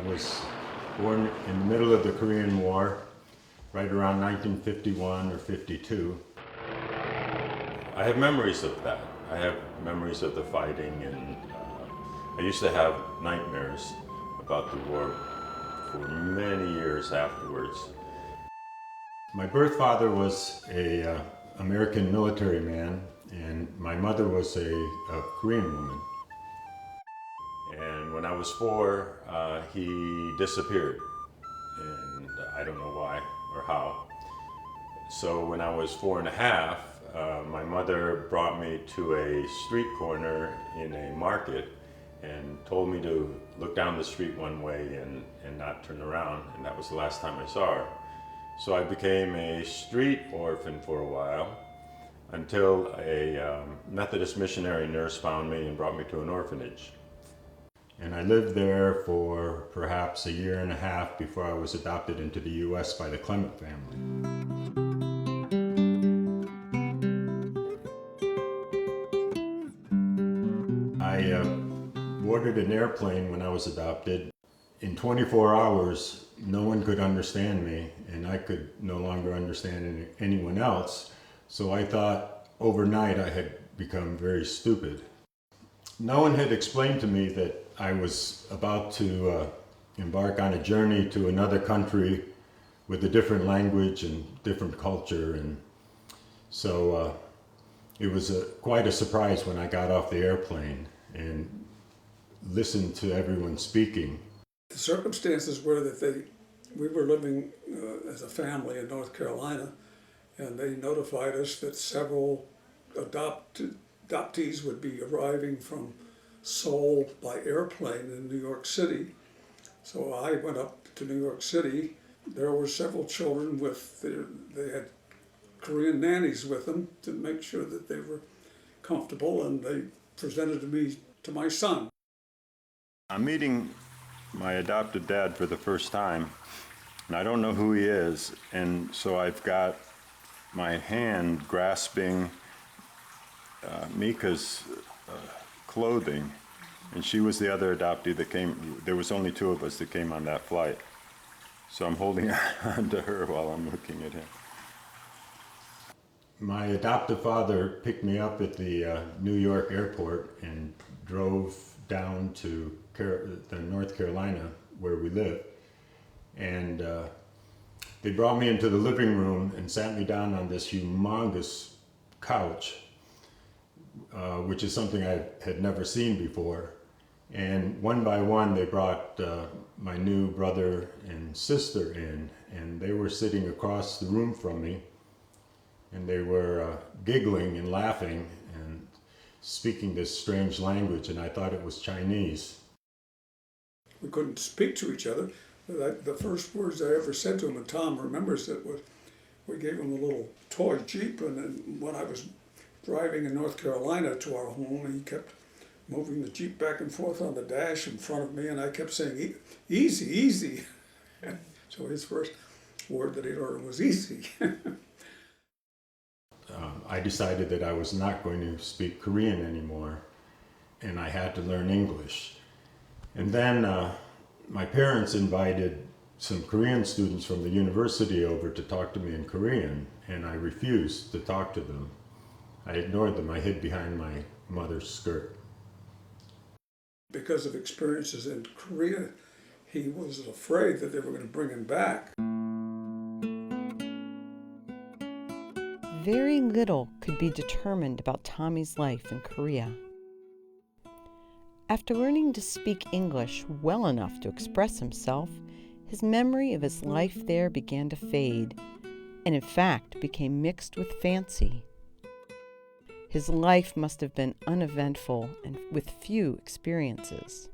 was born in the middle of the Korean War, right around 1951 or 52. I have memories of that. I have memories of the fighting, and I used to have nightmares about the war for many years afterwards. My birth father was a American military man, and my mother was a Korean woman. And when I was 4, he disappeared, and I don't know why or how. So when I was 4 and a half, my mother brought me to a street corner in a market and told me to look down the street one way and not turn around, and that was the last time I saw her. So I became a street orphan for a while until a Methodist missionary nurse found me and brought me to an orphanage. And I lived there for perhaps a year and a half before I was adopted into the U.S. by the Clement family. I boarded an airplane when I was adopted. In 24 hours, no one could understand me, and I could no longer understand anyone else. So I thought overnight I had become very stupid. No one had explained to me that I was about to embark on a journey to another country with a different language and different culture, and so it was quite a surprise when I got off the airplane and listened to everyone speaking. The circumstances were that we were living as a family in North Carolina, and they notified us that several adoptees would be arriving from Seoul by airplane in New York City. So I went up to New York City. There were several children they had Korean nannies with them to make sure that they were comfortable, and they presented me to my son. I'm meeting my adopted dad for the first time, and I don't know who he is, and so I've got my hand grasping Mika's clothing, and she was the other adoptee that came. There was only 2 of us that came on that flight, so I'm holding on to her while I'm looking at him. My adoptive father picked me up at the New York airport and drove down to North Carolina, where we live. And they brought me into the living room and sat me down on this humongous couch, which is something I had never seen before. And one by one, they brought my new brother and sister in, and they were sitting across the room from me, and they were giggling and laughing and speaking this strange language, and I thought it was Chinese. We couldn't speak to each other. The first words I ever said to him, and Tom remembers it, was we gave him a little toy Jeep, and then when I was driving in North Carolina to our home, he kept moving the Jeep back and forth on the dash in front of me, and I kept saying, "Easy, easy." So his first word that he learned was easy. I decided that I was not going to speak Korean anymore, and I had to learn English. And then my parents invited some Korean students from the university over to talk to me in Korean, and I refused to talk to them. I ignored them. I hid behind my mother's skirt. Because of experiences in Korea, he was afraid that they were going to bring him back. Very little could be determined about Tommy's life in Korea. After learning to speak English well enough to express himself, his memory of his life there began to fade, and in fact became mixed with fancy. His life must have been uneventful and with few experiences.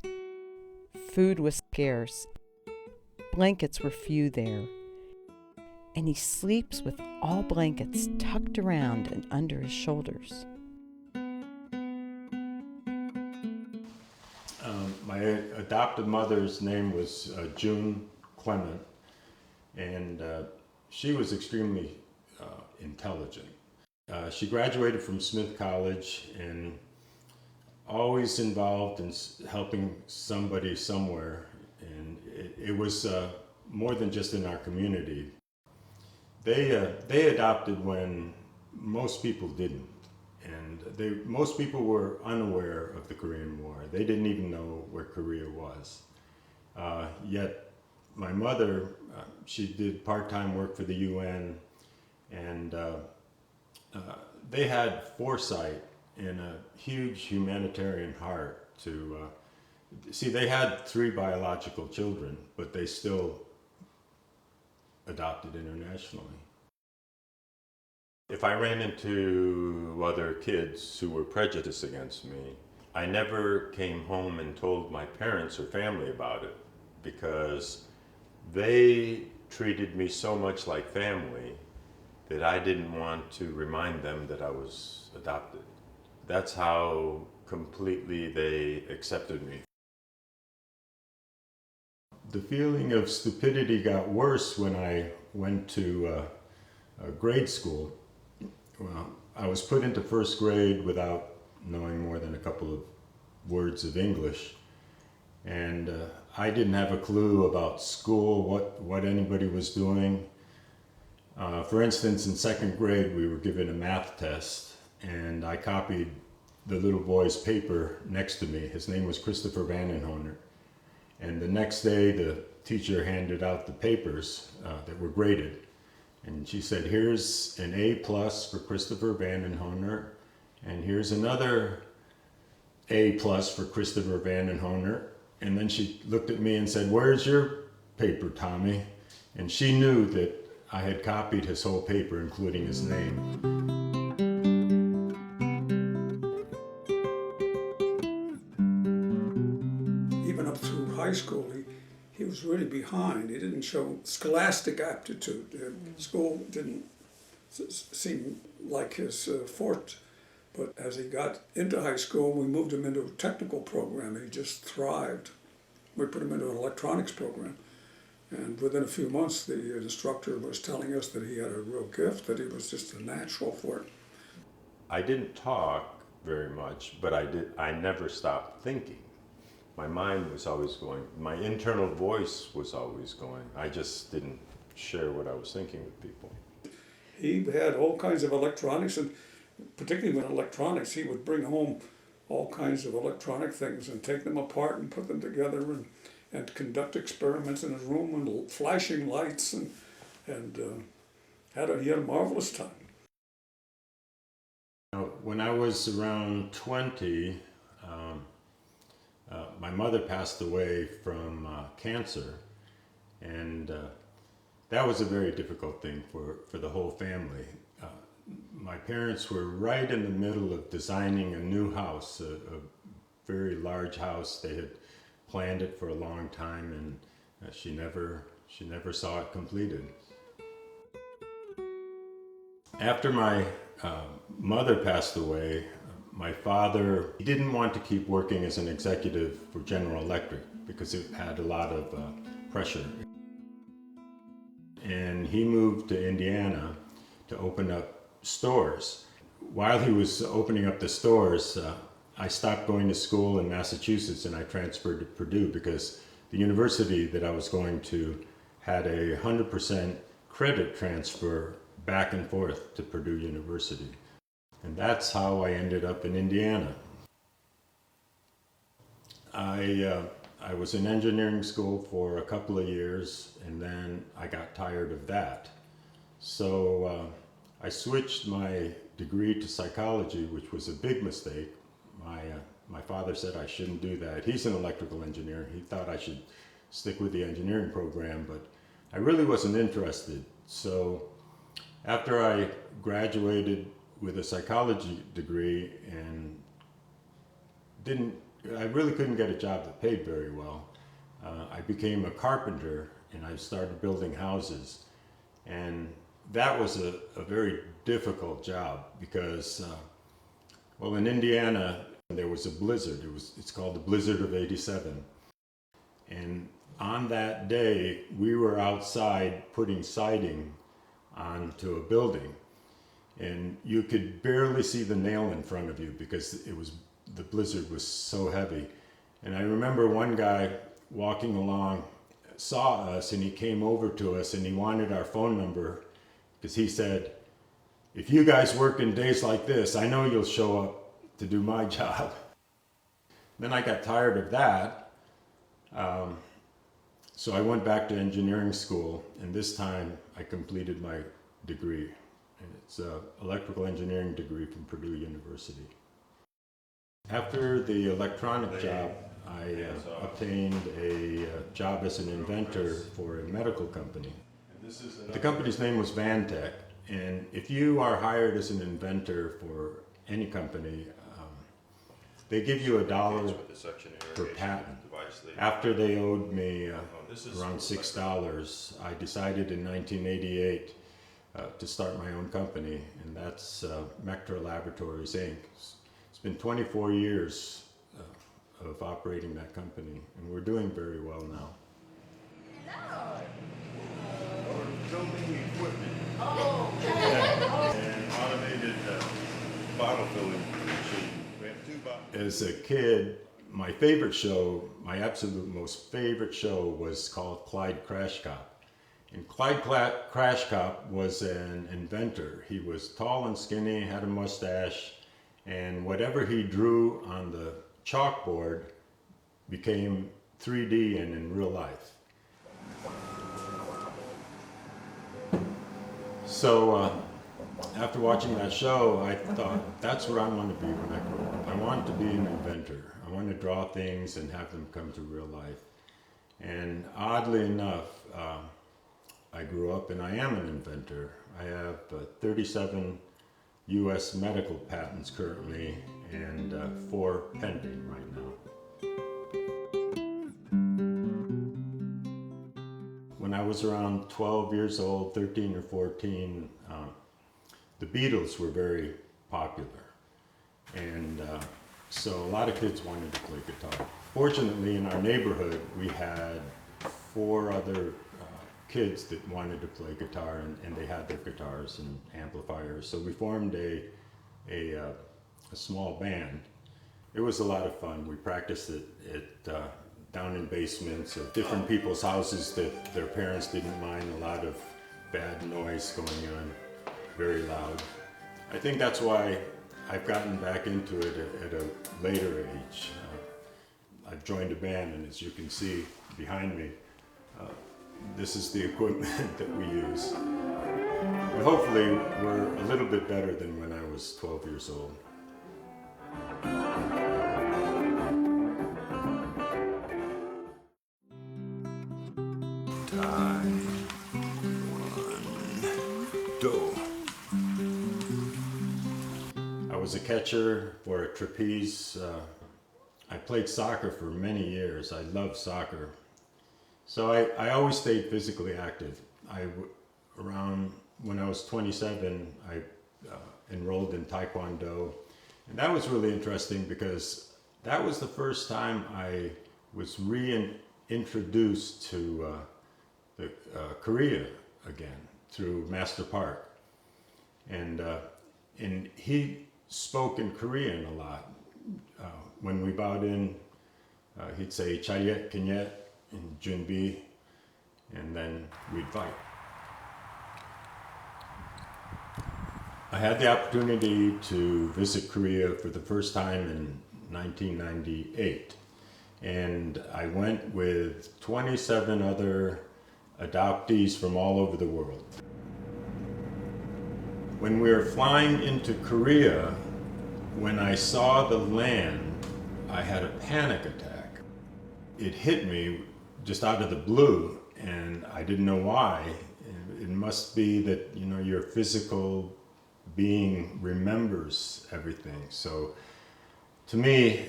Food was scarce, blankets were few there, and he sleeps with all blankets tucked around and under his shoulders. My adopted mother's name was June Clement, and she was extremely intelligent. She graduated from Smith College and always involved in helping somebody somewhere, and it was more than just in our community. They adopted when most people didn't, and most people were unaware of the Korean War. They didn't even know where Korea was. Yet my mother, she did part-time work for the UN, and they had foresight and a huge humanitarian heart to see. They had 3 biological children, but they still adopted internationally. If I ran into other kids who were prejudiced against me, I never came home and told my parents or family about it, because they treated me so much like family that I didn't want to remind them that I was adopted. That's how completely they accepted me. The feeling of stupidity got worse when I went to grade school. Well, I was put into first grade without knowing more than a couple of words of English, and I didn't have a clue about school, what anybody was doing. For instance, in second grade, we were given a math test, and I copied the little boy's paper next to me. His name was Christopher Vandenhoner. And the next day, the teacher handed out the papers that were graded. And she said, here's an A+ for Christopher Vandenhoner, and here's another A+ for Christopher Vandenhoner. And then she looked at me and said, where's your paper, Tommy? And she knew that I had copied his whole paper, including his name. Even up through high school, he was really behind. He didn't show scholastic aptitude. School didn't seem like his forte. But as he got into high school, we moved him into a technical program. He just thrived. We put him into an electronics program. And within a few months, the instructor was telling us that he had a real gift, that he was just a natural for it. I didn't talk very much, but I never stopped thinking. My mind was always going. My internal voice was always going. I just didn't share what I was thinking with people. He had all kinds of electronics, and particularly with electronics, he would bring home all kinds of electronic things and take them apart and put them together and conduct experiments in his room and flashing lights, and he had a marvelous time. When I was around 20, my mother passed away from cancer, and that was a very difficult thing for the whole family. My parents were right in the middle of designing a new house, a very large house. They had planned it for a long time, and she never saw it completed. After my mother passed away, my father, he didn't want to keep working as an executive for General Electric because it had a lot of pressure. And he moved to Indiana to open up stores. While he was opening up the stores, I stopped going to school in Massachusetts and I transferred to Purdue because the university that I was going to had a 100% credit transfer back and forth to Purdue University. And that's how I ended up in Indiana. I was in engineering school for a couple of years, and then I got tired of that. So I switched my degree to psychology, which was a big mistake. My father said I shouldn't do that. He's an electrical engineer. He thought I should stick with the engineering program, but I really wasn't interested. So after I graduated with a psychology degree and I really couldn't get a job that paid very well, I became a carpenter and I started building houses. And that was a very difficult job because, well, in Indiana, there was a blizzard. It's called the Blizzard of '87. And on that day, we were outside putting siding onto a building. And you could barely see the nail in front of you because the blizzard was so heavy. And I remember one guy walking along saw us and he came over to us and he wanted our phone number because he said, if you guys work in days like this, I know you'll show up to do my job. Then I got tired of that. So I went back to engineering school, and this time I completed my degree. And it's an electrical engineering degree from Purdue University. After the electronic job, I obtained a job as an inventor for a medical company. The company's name was Vantech, and if you are hired as an inventor for any company, they give you $1 per patent. After they owed me around $6, I decided in 1988 to start my own company, and that's Mectra Laboratories, Inc. It's been 24 years of operating that company, and we're doing very well now. We're building equipment. And automated bottle filling machine. We have 2 bottles. As a kid, my favorite show, my absolute most favorite show was called Clyde Crash Cop. And Clyde Crash Cop was an inventor. He was tall and skinny, had a mustache, and whatever he drew on the chalkboard became 3D and in real life. So after watching that show, I thought, that's where I want to be when I grow up. I want to be an inventor. I want to draw things and have them come to real life. And oddly enough, I grew up and I am an inventor. I have 37 US medical patents currently and 4 pending right now. When I was around 12 years old, 13 or 14, the Beatles were very popular. And so a lot of kids wanted to play guitar. Fortunately, in our neighborhood, we had 4 other kids that wanted to play guitar, and they had their guitars and amplifiers. So we formed a small band. It was a lot of fun. We practiced it down in basements of different people's houses that their parents didn't mind a lot of bad noise going on, very loud. I think that's why I've gotten back into it at a later age. I've joined a band, and as you can see behind me, this is the equipment that we use. And hopefully we're a little bit better than when I was 12 years old. Time. 1, 2. I was a catcher for a trapeze. I played soccer for many years. I loved soccer. So I always stayed physically active. Around when I was 27, I enrolled in Taekwondo. And that was really interesting because that was the first time I was reintroduced to Korea again through Master Park. And he spoke in Korean a lot. When we bowed in, he'd say "Chayet Kenyet" and "Junbi," and then we'd fight. I had the opportunity to visit Korea for the first time in 1998, and I went with 27 other adoptees from all over the world. When we were flying into Korea, when I saw the land, I had a panic attack. It hit me just out of the blue, and I didn't know why. It must be that, your physical being remembers everything. So to me,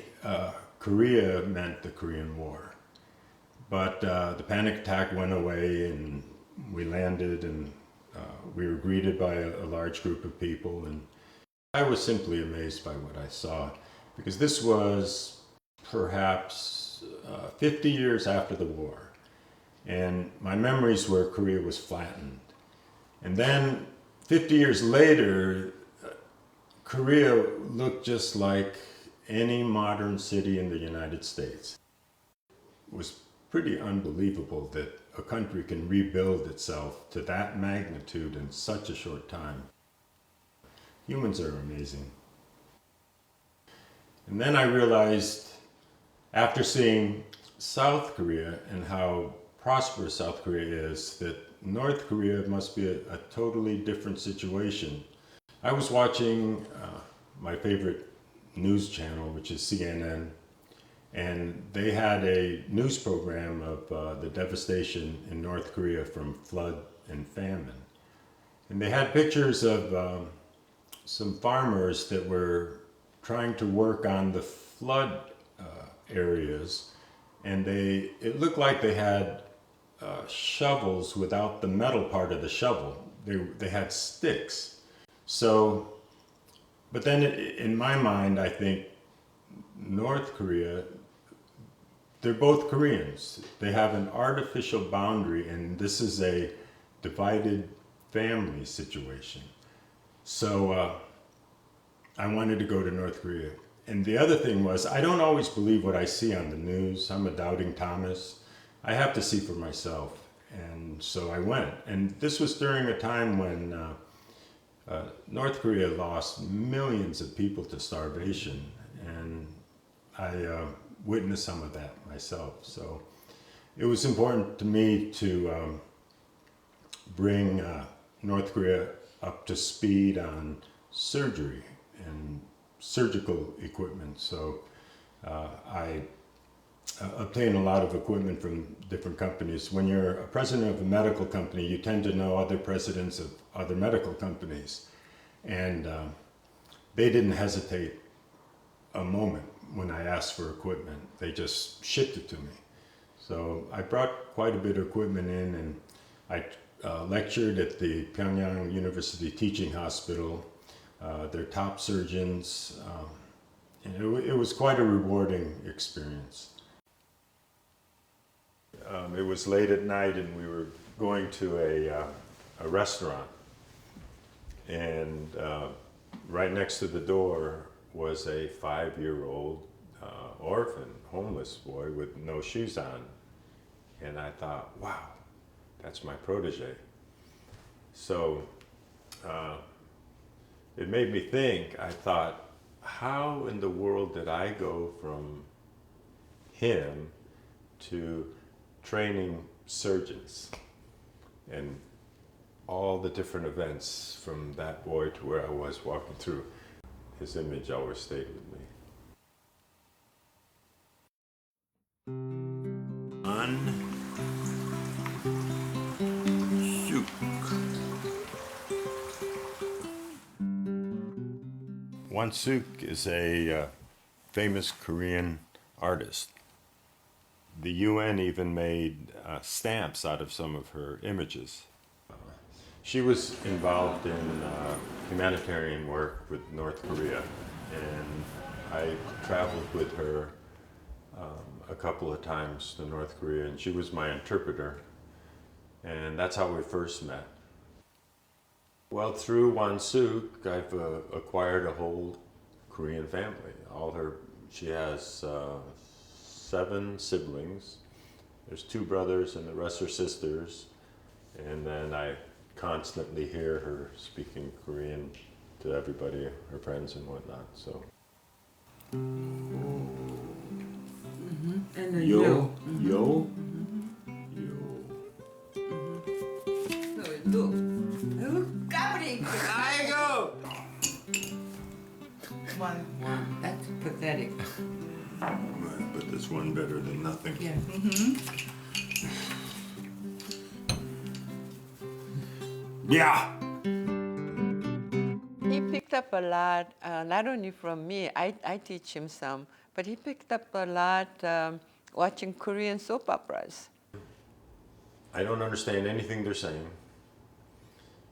Korea meant the Korean War. But the panic attack went away, and we landed, and we were greeted by a large group of people, and I was simply amazed by what I saw, because this was perhaps 50 years after the war, and my memories were Korea was flattened. And then 50 years later, Korea looked just like any modern city in the United States. It was pretty unbelievable that a country can rebuild itself to that magnitude in such a short time. Humans are amazing. And then I realized, after seeing South Korea and how prosperous South Korea is, that North Korea must be a totally different situation. I was watching my favorite news channel, which is CNN, and they had a news program of the devastation in North Korea from flood and famine. And they had pictures of some farmers that were trying to work on the flood areas, and it looked like they had shovels without the metal part of the shovel. They had sticks. So, but then in my mind, I think North Korea, they're both Koreans. They have an artificial boundary, and this is a divided family situation. So I wanted to go to North Korea. And the other thing was, I don't always believe what I see on the news. I'm a doubting Thomas. I have to see for myself. And so I went. And this was during a time when North Korea lost millions of people to starvation. And I witnessed some of that myself. So it was important to me to bring North Korea up to speed on surgery and surgical equipment. So I obtain a lot of equipment from different companies. When you're a president of a medical company, you tend to know other presidents of other medical companies. And they didn't hesitate a moment when I asked for equipment. They just shipped it to me. So I brought quite a bit of equipment in, and I lectured at the Pyongyang University Teaching Hospital, their top surgeons. And it was quite a rewarding experience. It was late at night, and we were going to a restaurant, and right next to the door was a 5-year-old orphan, homeless boy with no shoes on. And I thought, wow, that's my protege. So it made me think. I thought, how in the world did I go from him to training surgeons and all the different events from that boy to where I was walking through? His image always stayed with me. Won-Suk is a famous Korean artist. The UN even made stamps out of some of her images. She was involved in humanitarian work with North Korea, and I traveled with her a couple of times to North Korea, and she was my interpreter, and that's how we first met. Well, through Won-Suk, I've acquired a whole Korean family. She has 7 siblings. There's 2 brothers, and the rest are sisters. And then I constantly hear her speaking Korean to everybody, her friends and whatnot. So. And a Yo, yo. yo, yo. No, Gabriel, I go. One. That's pathetic. But this one better than nothing. Yeah. Yeah. He picked up a lot, not only from me, I teach him some, but he picked up a lot watching Korean soap operas. I don't understand anything they're saying.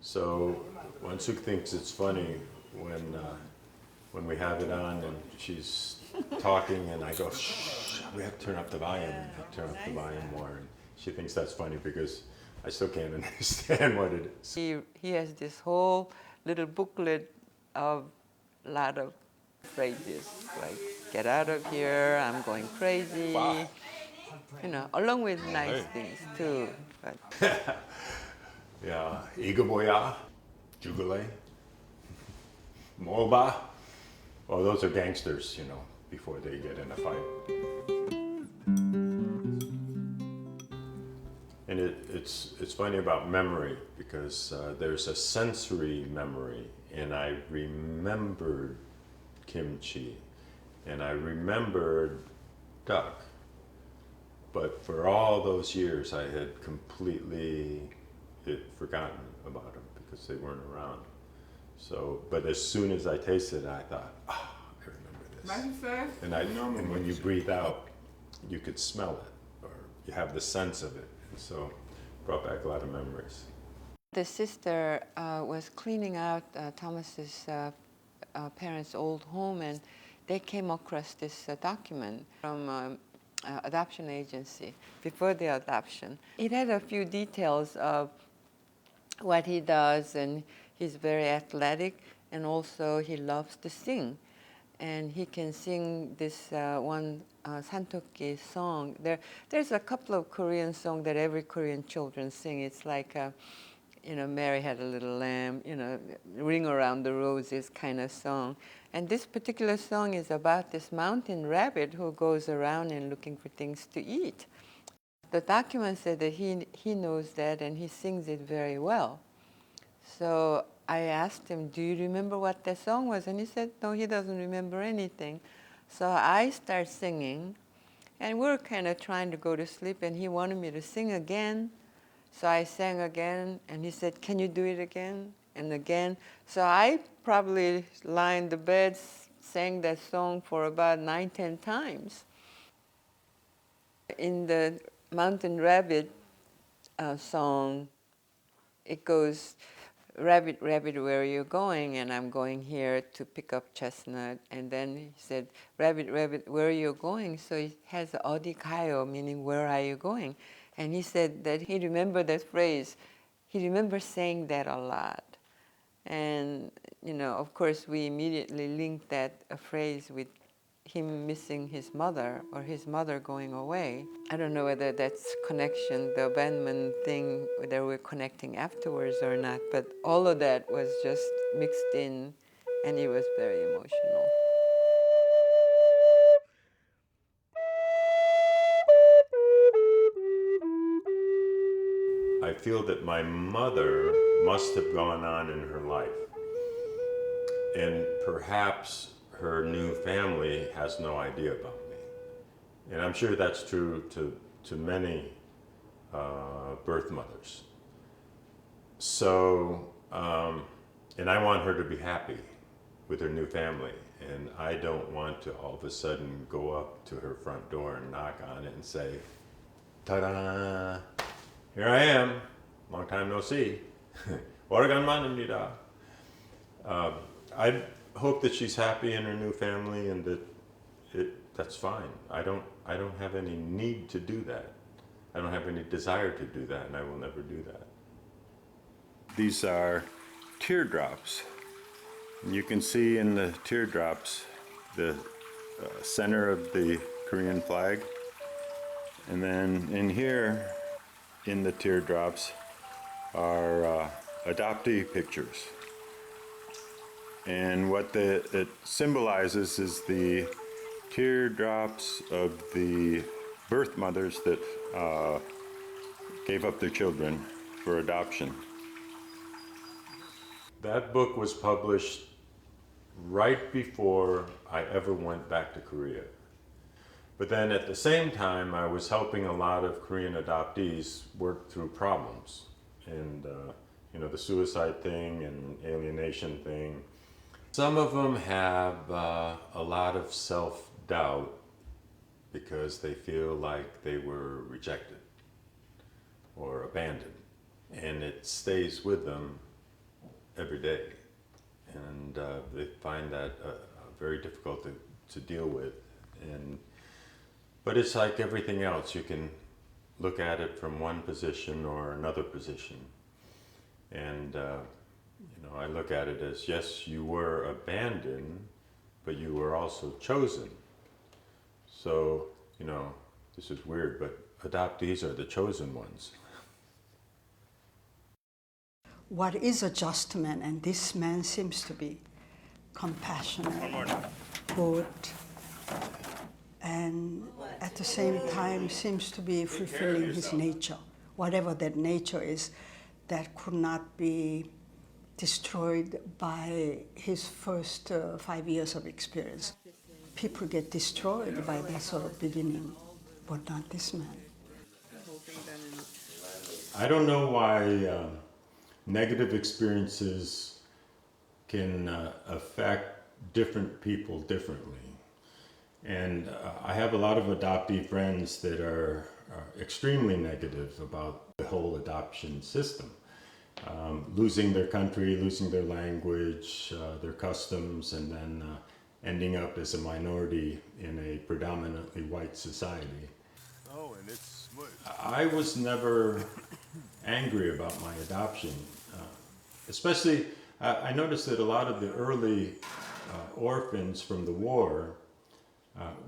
So Won-Suk thinks it's funny when we have it on and she's talking and I go, shh, we have to turn up the volume. I turn up the volume more. And she thinks that's funny because I still can't understand what it is. He has this whole little booklet of a lot of phrases, like, get out of here, I'm going crazy. Wow. along with nice things too. But Yeah, Igaboya, Jugale, Moba. Well, those are gangsters, before they get in a fight. And it's funny about memory because there's a sensory memory, and I remembered kimchi, and I remembered duck, but for all those years I had completely forgotten about them because they weren't around. So, but as soon as I tasted it, I thought, I remember this. And when you breathe out, you could smell it, or you have the sense of it. And so, it brought back a lot of memories. the sister was cleaning out Thomas's parents' old home, and they came across this document from adoption agency before the adoption. It had a few details of what he does, and he's very athletic, and also he loves to sing. And he can sing this one Santoki song. There's a couple of Korean songs that every Korean children sing. It's like, Mary Had a Little Lamb, Ring Around the Roses kind of song. And this particular song is about this mountain rabbit who goes around and looking for things to eat. The document said that he knows that and he sings it very well. So I asked him, do you remember what that song was? And he said, no, he doesn't remember anything. So I started singing, and we were kind of trying to go to sleep, and he wanted me to sing again. So I sang again, and he said, can you do it again and again? So I probably lying in the bed, sang that song for about 9-10 times. In the Mountain Rabbit song, it goes, rabbit, rabbit, where are you going? And I'm going here to pick up chestnut. And then he said, rabbit, rabbit, where are you going? So it has 어디 가요, meaning where are you going? And he said that he remembered that phrase. He remembers saying that a lot. And, of course, we immediately linked that phrase with him missing his mother or his mother going away. I don't know whether that's connection, the abandonment thing, whether we're connecting afterwards or not, but all of that was just mixed in, and it was very emotional. I feel that my mother must have gone on in her life, and perhaps her new family has no idea about me. And I'm sure that's true to many birth mothers. So, and I want her to be happy with her new family, and I don't want to all of a sudden go up to her front door and knock on it and say, ta-da! Here I am, long time no see. 오래간만입니다. I hope that she's happy in her new family, and that's fine. I don't have any need to do that. I don't have any desire to do that, and I will never do that. These are teardrops. You can see in the teardrops the center of the Korean flag, and then in here, in the teardrops, are adoptee pictures. And what it symbolizes is the teardrops of the birth mothers that gave up their children for adoption. That book was published right before I ever went back to Korea. But then at the same time, I was helping a lot of Korean adoptees work through problems. And, the suicide thing and alienation thing. Some of them have a lot of self-doubt because they feel like they were rejected or abandoned. And it stays with them every day. And they find that very difficult to deal with. But it's like everything else. You can look at it from one position or another position. And, I look at it as, yes, you were abandoned, but you were also chosen. So, this is weird, but adoptees are the chosen ones. What is a just man? And this man seems to be compassionate, good, and at the same time seems to be fulfilling his nature, whatever that nature is, that could not be destroyed by his first 5 years of experience. People get destroyed by that sort of beginning, but not this man. I don't know why negative experiences can affect different people differently. And I have a lot of adoptee friends that are extremely negative about the whole adoption system. Losing their country, losing their language, their customs, and then ending up as a minority in a predominantly white society. Oh, and it's smooth. I was never angry about my adoption. Especially, I noticed that a lot of the early orphans from the war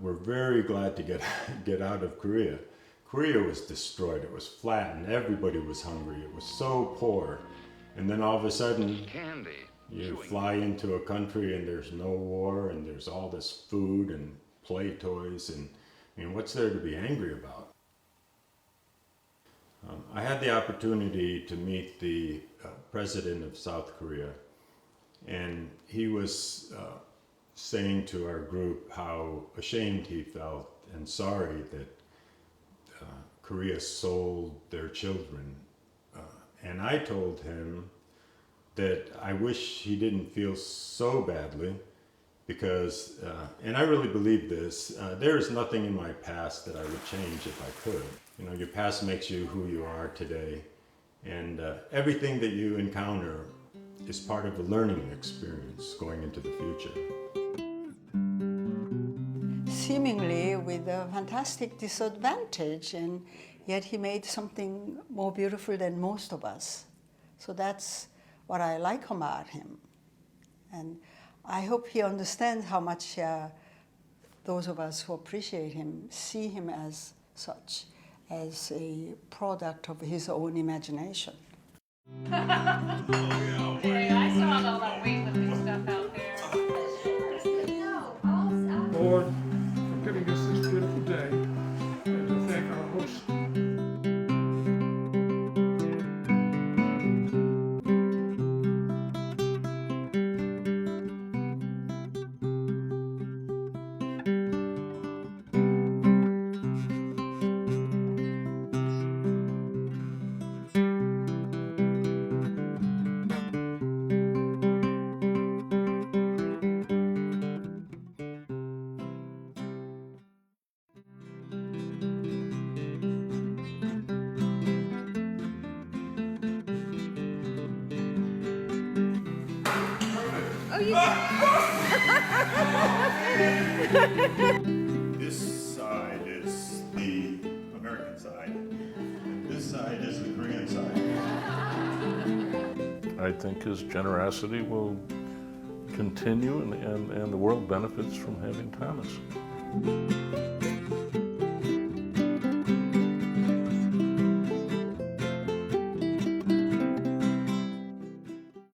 were very glad to get out of Korea. Korea was destroyed, it was flattened, everybody was hungry, it was so poor. And then all of a sudden, you fly into a country and there's no war and there's all this food and play toys, and I mean, what's there to be angry about? I had the opportunity to meet the president of South Korea, and he was saying to our group how ashamed he felt and sorry that Korea sold their children. And I told him that I wish he didn't feel so badly because, and I really believe this, there is nothing in my past that I would change if I could. You know, your past makes you who you are today, and everything that you encounter is part of a learning experience going into the future. Seemingly with a fantastic disadvantage, and yet he made something more beautiful than most of us. So that's what I like about him. And I hope he understands how much those of us who appreciate him see him as such, as a product of his own imagination. Hey, I saw all that weightlifting stuff out there. Lord, for giving us this beautiful day, and to thank our host. This side is the American side, and this side is the Korean side. I think his generosity will continue, and the world benefits from having Thomas.